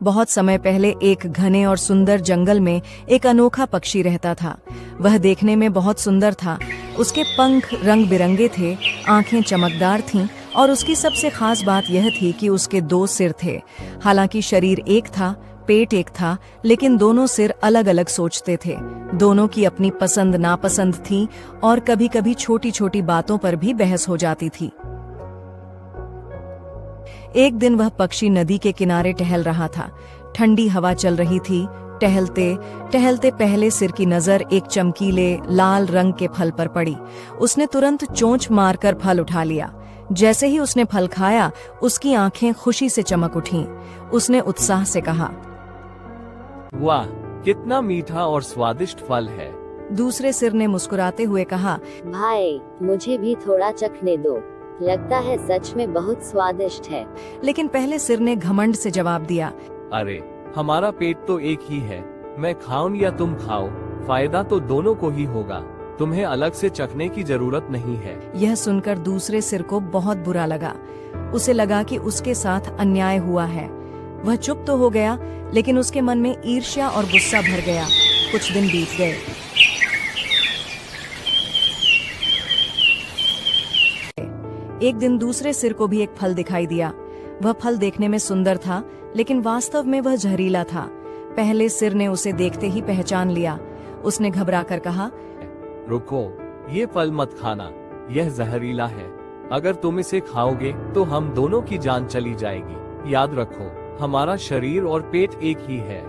बहुत समय पहले एक घने और सुंदर जंगल में एक अनोखा पक्षी रहता था। वह देखने में बहुत सुंदर था। उसके पंख रंग बिरंगे थे, आंखें चमकदार थीं और उसकी सबसे खास बात यह थी कि उसके 2 सिर थे। हालांकि शरीर एक था, पेट एक था, लेकिन दोनों सिर अलग अलग सोचते थे। दोनों की अपनी पसंद नापसंद थी और कभी कभी छोटी छोटी बातों पर भी बहस हो जाती थी। एक दिन वह पक्षी नदी के किनारे टहल रहा था। ठंडी हवा चल रही थी। टहलते टहलते पहले सिर की नजर एक चमकीले लाल रंग के फल पर पड़ी। उसने तुरंत चोंच मारकर फल उठा लिया। जैसे ही उसने फल खाया, उसकी आंखें खुशी से चमक उठीं। उसने उत्साह से कहा, वाह, कितना मीठा और स्वादिष्ट फल है। दूसरे सिर ने मुस्कुराते हुए कहा, भाई, मुझे भी थोड़ा चखने दो, लगता है सच में बहुत स्वादिष्ट है। लेकिन पहले सिर ने घमंड से जवाब दिया, अरे, हमारा पेट तो एक ही है, मैं खाऊं या तुम खाओ, फायदा तो दोनों को ही होगा, तुम्हें अलग से चखने की जरूरत नहीं है। यह सुनकर दूसरे सिर को बहुत बुरा लगा। उसे लगा कि उसके साथ अन्याय हुआ है। वह चुप तो हो गया, लेकिन उसके मन में ईर्ष्या और गुस्सा भर गया। कुछ दिन बीत गए। एक दिन दूसरे सिर को भी एक फल दिखाई दिया। वह फल देखने में सुंदर था, लेकिन वास्तव में वह जहरीला था। पहले सिर ने उसे देखते ही पहचान लिया। उसने घबराकर कहा, रुको, ये फल मत खाना, यह जहरीला है। अगर तुम इसे खाओगे तो हम दोनों की जान चली जाएगी। याद रखो, हमारा शरीर और पेट एक ही है।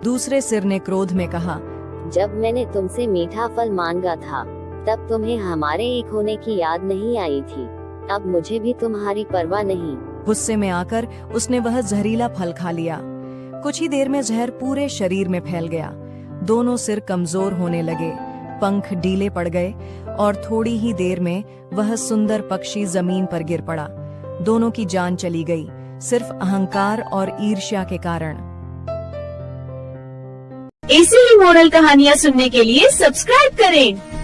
दूसरे सिर ने क्रोध में कहा, जब मैंने तुमसे मीठा फल मांगा था, तब तुम्हें हमारे एक होने की याद नहीं आई थी। अब मुझे भी तुम्हारी परवाह नहीं। गुस्से में आकर उसने वह जहरीला फल खा लिया। कुछ ही देर में जहर पूरे शरीर में फैल गया। दोनों सिर कमजोर होने लगे, पंख ढीले पड़ गए और थोड़ी ही देर में वह सुंदर पक्षी जमीन पर गिर पड़ा। दोनों की जान चली गई, सिर्फ अहंकार और ईर्ष्या के कारण। ऐसी ही मोरल कहानियाँ सुनने के लिए सब्सक्राइब करें।